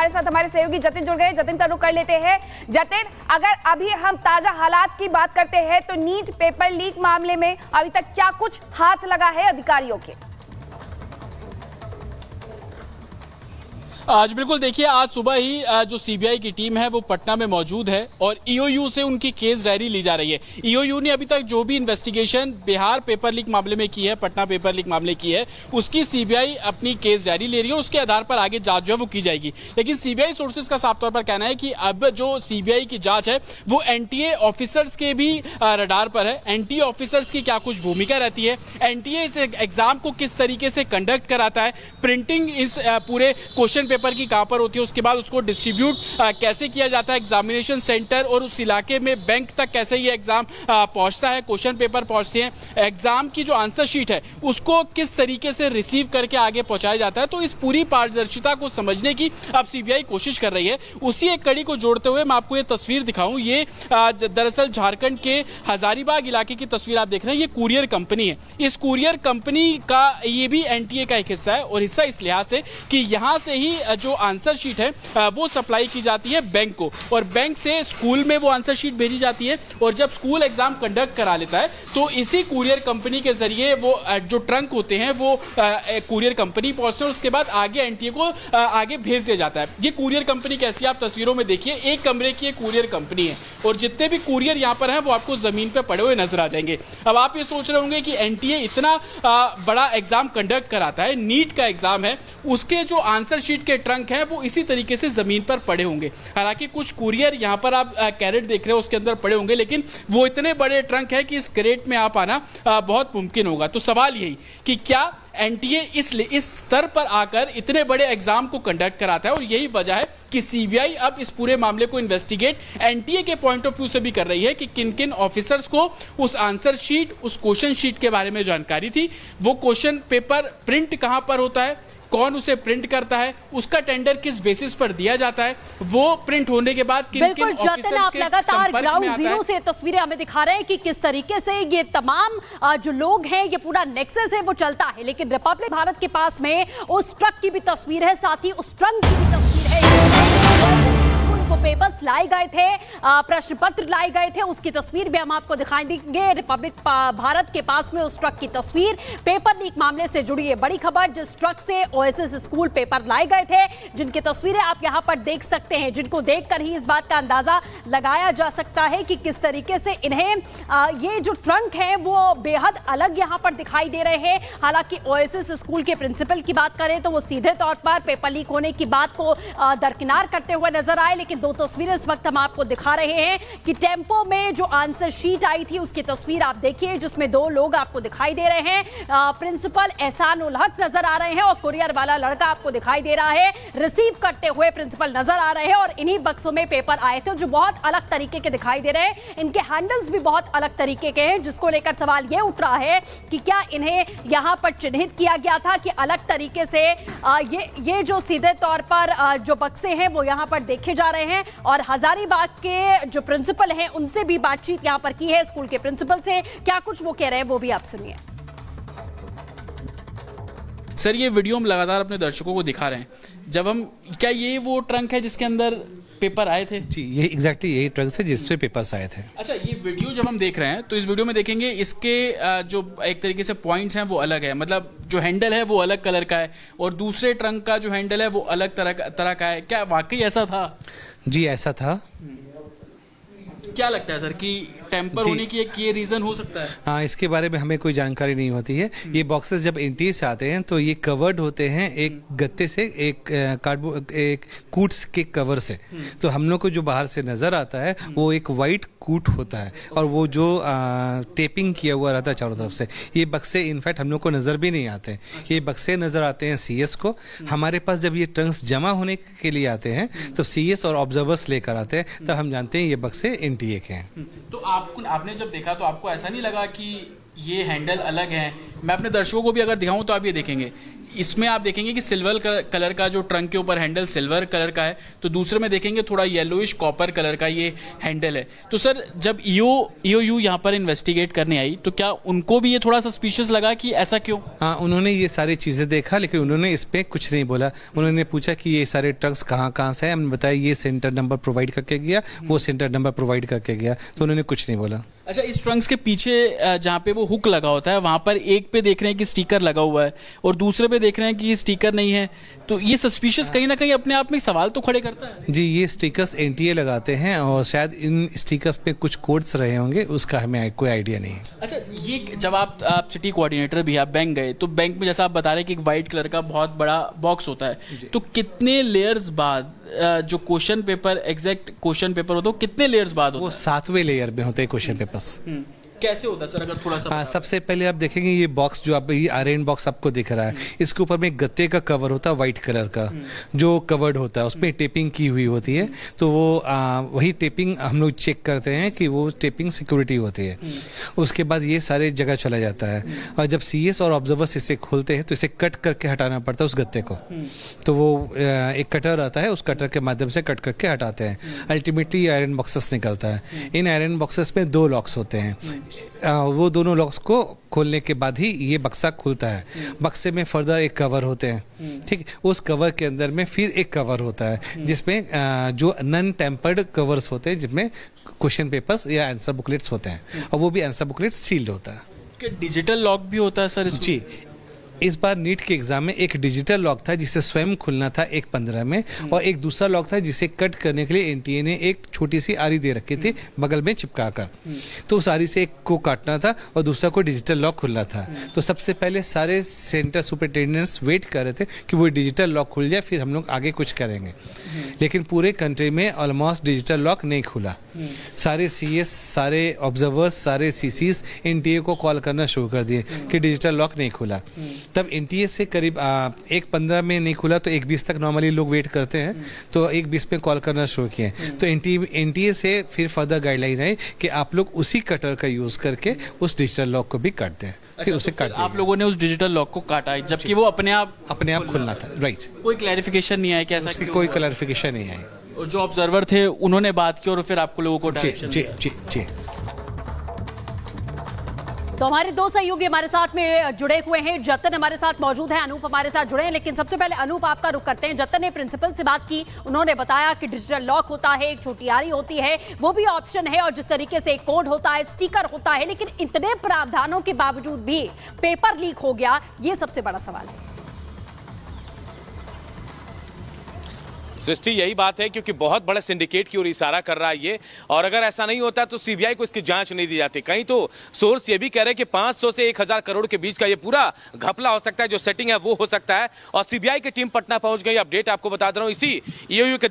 हमारे साथ हमारे सहयोगी जतिन जुड़ गए। जतिन का रुख कर लेते हैं। जतिन, अगर अभी हम ताजा हालात की बात करते हैं तो नीट पेपर लीक मामले में अभी तक क्या कुछ हाथ लगा है अधिकारियों के? आज बिल्कुल देखिए, आज सुबह ही जो सीबीआई की टीम है वो पटना में मौजूद है और ईओयू से उनकी केस डायरी ली जा रही है। ईओयू ने अभी तक जो भी इन्वेस्टिगेशन बिहार पेपर लीक मामले में की है, पटना पेपर लीक मामले की है, उसकी सीबीआई अपनी केस डायरी ले रही है। उसके आधार पर आगे जांच जो है वो की जाएगी। लेकिन सीबीआई सोर्सेज का साफ तौर पर कहना है कि अब जो सीबीआई की जांच है वो एनटीए ऑफिसर्स के भी रडार पर है। एनटीए ऑफिसर्स की क्या कुछ भूमिका रहती है, एनटीए इस एग्जाम को किस तरीके से कंडक्ट कराता है, प्रिंटिंग इस पूरे क्वेश्चन पेपर की कहां पर होती है, उसके बाद उसको डिस्ट्रीब्यूट कैसे किया जाता है एग्जामिनेशन सेंटर, और उस इलाके में बैंक तक कैसे ये एग्जाम पहुंचता है, क्वेश्चन पेपर पहुंचते हैं, एग्जाम की जो आंसर शीट है उसको किस तरीके से रिसीव करके आगे पहुंचाया जाता है। तो इस पूरी पारदर्शिता को समझने की अब सीबीआई कोशिश कर रही है। उसी एक कड़ी को जोड़ते हुए मैं आपको ये तस्वीर दिखाऊं। ये दरअसल झारखंड के हजारीबाग इलाके की तस्वीर आप देख रहे हैं। ये कुरियर कंपनी है। इस कुरियर कंपनी का ये भी एनटीए का एक हिस्सा है, और हिस्सा इस लिहाज से कि यहां से ही जो आंसर शीट है वो सप्लाई की जाती है बैंक को, और बैंक से स्कूल में वो आंसर शीट भेजी जाती है, और जब स्कूल एग्जाम कंडक्ट करा लेता है तो इसी कुरियर कंपनी के जरिए वो जो ट्रंक होते हैं वो कुरियर कंपनी पहुंचते हैं। उसके बाद आगे एनटीए को आगे भेज दिया जाता है। ये कुरियर कंपनी कैसी है आप तस्वीरों में देखिए। एक कमरे की एक कुरियर कंपनी है, और जितने भी कुरियर यहाँ पर हैं वो आपको जमीन पर पड़े हुए नजर आ जाएंगे। अब आप ये सोच रहे होंगे कि एनटीए इतना बड़ा एग्जाम कंडक्ट कराता है, नीट का एग्जाम है, उसके जो आंसर शीट के ट्रंक हैं वो इसी तरीके से जमीन पर पड़े होंगे। हालांकि कुछ कुरियर यहाँ पर आप कैरेट देख रहे हो उसके अंदर पड़े होंगे, लेकिन वो इतने बड़े ट्रंक है कि इस कैरेट में आप आना बहुत मुमकिन होगा। तो सवाल यही कि क्या एनटीए इस स्तर पर आकर इतने बड़े एग्जाम को कंडक्ट कराता है, और यही वजह है कि सीबीआई अब इस पूरे मामले को इन्वेस्टिगेट एनटीए के पॉइंट ऑफ व्यू से भी कर रही है कि किन किन ऑफिसर्स को उस आंसर शीट, उस क्वेश्चन शीट के बारे में जानकारी थी, वो क्वेश्चन पेपर प्रिंट कहां पर होता है, कौन उसे प्रिंट करता है, उसका टेंडर किस बेसिस पर दिया जाता है, वो प्रिंट होने के बाद किन किन ऑफिसर्स के संपर्क में आता है। जीरो से तस्वीरें हमें दिखा रहे हैं कि किस तरीके से ये तमाम जो लोग हैं, ये पूरा नेक्सस है वो चलता है। लेकिन रिपब्लिक भारत के पास में उस ट्रक की भी तस्वीर है, साथ ही उस ट्रंक की भी तस्वीर है। को पेपर्स लाए गए थे, प्रश्न पत्र लाए गए थे, उसकी तस्वीर भी हम आपको दिखाई देंगे। रिपब्लिक भारत के पास में उस ट्रक की तस्वीर, पेपर लीक मामले से जुड़ी है बड़ी खबर। जिस ट्रक से ओएसएस स्कूल पेपर लाए गए थे, जिनकी तस्वीरें आप यहां पर देख सकते हैं, जिनको देखकर ही इस बात का अंदाजा लगाया जा सकता है कि किस तरीके से इन्हें ये जो ट्रंक है वो बेहद अलग यहां पर दिखाई दे रहे हैं। हालांकि ओएसएस स्कूल के प्रिंसिपल की बात करें तो वो सीधे तौर पर पेपर लीक होने की बात को दरकिनार करते हुए नजर आए। लेकिन दो तस्वीरें इस वक्त हम आपको दिखा रहे हैं कि टेम्पो में जो आंसर शीट आई थी उसकी तस्वीर आप देखिए, जिसमें दो लोग आपको दिखाई दे रहे हैं। प्रिंसिपल एहसान उल हक नजर आ रहे हैं, और कुरियर वाला लड़का आपको दिखाई दे रहा है, रिसीव करते हुए प्रिंसिपल नजर आ रहे हैं। और इन्हीं बक्सों में पेपर आए थे जो बहुत अलग तरीके के दिखाई दे रहे हैं। इनके हैंडल्स भी बहुत अलग तरीके के हैं, जिसको लेकर सवाल यह उठ रहा है कि क्या इन्हें यहां पर चिन्हित किया गया था कि अलग तरीके से ये जो सीधे तौर पर जो बक्से हैं वो यहां पर देखे जा रहे हैं। और हजारीबाग के जो प्रिंसिपल हैं उनसे भी बातचीत यहां पर की है, स्कूल के प्रिंसिपल से। क्या कुछ वो कह रहे हैं वो भी आप सुनिए। सर, ये वीडियो हम लगातार अपने दर्शकों को दिखा रहे हैं। जब हम, क्या ये वो ट्रंक है जिसके अंदर पेपर आए थे? जी, ये एग्जैक्टली यही ट्रंक है जिससे पेपर्स आए थे। अच्छा, ये वीडियो जब हम देख रहे हैं तो इस वीडियो में देखेंगे इसके जो एक तरीके से पॉइंट्स हैं वो अलग है, मतलब जो हैंडल है वो अलग कलर का है, और दूसरे ट्रंक का जो हैंडल है वो अलग तरह का है। क्या वाकई ऐसा था? जी, ऐसा था। क्या लगता है सर कि टेम्पर होने की एक ये रीजन हो सकता है? हाँ, इसके बारे में हमें कोई जानकारी नहीं होती है। ये बॉक्सेस जब एनटीए से आते हैं तो ये कवर्ड होते हैं एक गत्ते से, एक कार्डबोर्ड, एक कूट्स के कवर से। तो हम लोग को जो बाहर से नजर आता है वो एक वाइट कूट होता है, और वो जो टेपिंग किया हुआ रहता है चारों तरफ से। ये बक्से इनफैक्ट हम लोग को नजर भी नहीं आते। ये बक्से नजर आते हैं सीएस को। हमारे पास जब ये ट्रंक्स जमा होने के लिए आते हैं तो सीएस और ऑब्जर्वर्स लेकर आते हैं, तब हम जानते हैं ये बक्से एनटीए के हैं। तो आपने जब देखा तो आपको ऐसा नहीं लगा कि ये हैंडल अलग है? मैं अपने दर्शकों को भी अगर दिखाऊं तो आप ये देखेंगे, इसमें आप देखेंगे कि सिल्वर कलर का जो ट्रंक के ऊपर हैंडल सिल्वर कलर का है, तो दूसरे में देखेंगे थोड़ा येलोइश कॉपर कलर का ये हैंडल है। तो सर जब ईओयू यहाँ पर इन्वेस्टिगेट करने आई तो क्या उनको भी ये थोड़ा सस्पिशियस लगा कि ऐसा क्यों? हाँ, उन्होंने ये सारी चीज़ें देखा, लेकिन उन्होंने इस पर कुछ नहीं बोला। उन्होंने पूछा कि ये सारे ट्रक्स कहाँ से हैं, हमने बताया ये सेंटर नंबर प्रोवाइड करके गया, वो सेंटर नंबर प्रोवाइड करके गया, तो उन्होंने कुछ नहीं बोला। अच्छा, इस ट्रंक्स के पीछे जहाँ पे वो हुक लगा होता है वहाँ पर एक पे देख रहे हैं कि स्टिकर लगा हुआ है और दूसरे पे देख रहे हैं कि ये स्टिकर नहीं है, तो ये सस्पिशियस कहीं ना कहीं अपने आप में सवाल तो खड़े करता है। जी, ये स्टिकर्स एनटीए लगाते हैं और शायद इन स्टिकर्स पे कुछ कोड्स रहे होंगे, उसका हमें कोई आइडिया नहीं है। अच्छा, ये जब आप सिटी कोऑर्डिनेटर भी आप बैंक गए तो बैंक में जैसा आप बता रहे हैं कि एक वाइट कलर का बहुत बड़ा बॉक्स होता है, तो कितने लेयर्स बाद जो question paper exact question paper होता है कितने लेयर्स बाद होता वो 7वें लेयर में होते हैं क्वेश्चन पेपर्स। कैसे होता है सर, अगर थोड़ा सा? सबसे पहले आप देखेंगे ये बॉक्स जो आप ये आयरन बॉक्स आपको दिख रहा है, इसके ऊपर में एक गत्ते का कवर होता है व्हाइट कलर का, जो कवर्ड होता है, उसमें टेपिंग की हुई होती है। तो वो वही टेपिंग हम लोग चेक करते हैं कि वो टेपिंग सिक्योरिटी होती है। उसके बाद ये सारे जगह चला जाता है और जब सीएस और ऑब्जर्वर्स इसे खोलते हैं तो इसे कट करके हटाना पड़ता है उस गत्ते को। तो वो एक कटर आता है, उस कटर के माध्यम से कट करके हटाते हैं। अल्टीमेटली आयरन बॉक्सेस निकलता है। इन आयरन बॉक्सेस में 2 लॉक्स होते हैं, वो दोनों लॉक्स को खोलने के बाद ही ये बक्सा खुलता है। बक्से में फर्दर एक कवर होते हैं, ठीक, उस कवर के अंदर में फिर एक कवर होता है जिसमें जो नॉन टेम्पर्ड कवर्स होते हैं, जिसमें क्वेश्चन पेपर्स या आंसर बुकलेट्स होते हैं, और वो भी आंसर बुकलेट सील्ड होता है। डिजिटल लॉक भी होता है सर इसमें? जी, इस बार नीट के एग्जाम में एक डिजिटल लॉक था जिसे स्वयं खुलना था 1:15 में, और एक दूसरा लॉक था जिसे कट करने के लिए एनटीए ने एक छोटी सी आरी दे रखी थी बगल में चिपका कर। तो उस आरी से एक को काटना था और दूसरा को डिजिटल लॉक खुलना था। तो सबसे पहले सारे सेंटर सुपरिटेंडेंट्स वेट कर रहे थे कि वो डिजिटल लॉक खुल जाए, फिर हम लोग आगे कुछ करेंगे। लेकिन पूरे कंट्री में ऑलमोस्ट डिजिटल लॉक नहीं खुला। सारे सीएस, सारे ऑब्जर्वर्स, सारे सीसीज एनटीए को कॉल करना शुरू कर दिए कि डिजिटल लॉक नहीं खुला। तब एनटीए से करीब 1:15 में नहीं खुला तो 1:20 तक नॉर्मली लोग वेट करते हैं, तो 1:20 में कॉल करना शुरू किए। तो एनटीए से फिर फर्दर गाइडलाइन है कि आप लोग उसी कटर का यूज करके उस डिजिटल लॉक को भी काट दें। फिर उसे काट दिया। आप लोगों ने उस डिजिटल लॉक को काटा जबकि वो अपने आप खुलना था, राइट। कोई क्लैरिफिकेशन नहीं आया कि ऐसा क्यों? कोई क्लैरिफिकेशन नहीं आई। और जो ऑब्जर्वर थे उन्होंने बात की और फिर आपको लोगों को डायरेक्शन जी जी जी। तो हमारे 2 सहयोगी हमारे साथ में जुड़े हुए हैं। जतन हमारे साथ मौजूद है, अनूप हमारे साथ जुड़े हैं। लेकिन सबसे पहले अनूप आपका रुख करते हैं। जतन ने प्रिंसिपल से बात की, उन्होंने बताया कि डिजिटल लॉक होता है, एक छोटी आरी होती है, वो भी ऑप्शन है, और जिस तरीके से एक कोड होता है, स्टिकर होता है, लेकिन इतने प्रावधानों के बावजूद भी पेपर लीक हो गया, ये सबसे बड़ा सवाल है। सृष्टि, यही बात है, क्योंकि बहुत बड़े सिंडिकेट की ओर इशारा कर रहा है ये, और अगर ऐसा नहीं होता तो सीबीआई को इसकी जांच नहीं दी जाती। कहीं तो सोर्स ये भी कह रहे हैं कि 500 से 1000 करोड़ के बीच का ये पूरा घपला हो सकता है, जो सेटिंग है वो हो सकता है। और सीबीआई की टीम पटना पहुंच गई। अपडेट आपको बता दे रहा हूं, इसी ईओयू के